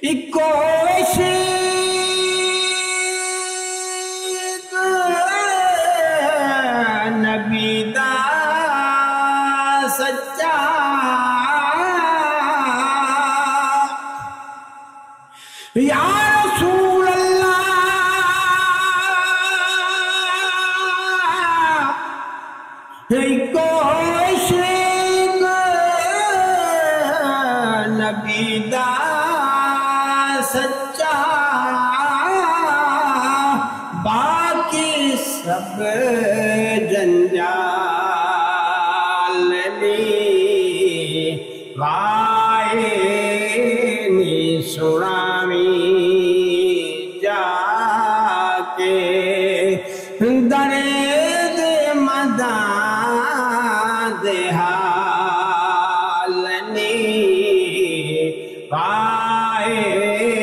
اکو عشق نبی دا سچا یا رسول اللہ اکو عشق نبی دا سچا باقی سب جنجال نی وائے نی سنامی جا کے درد مدان دے حال نی وائے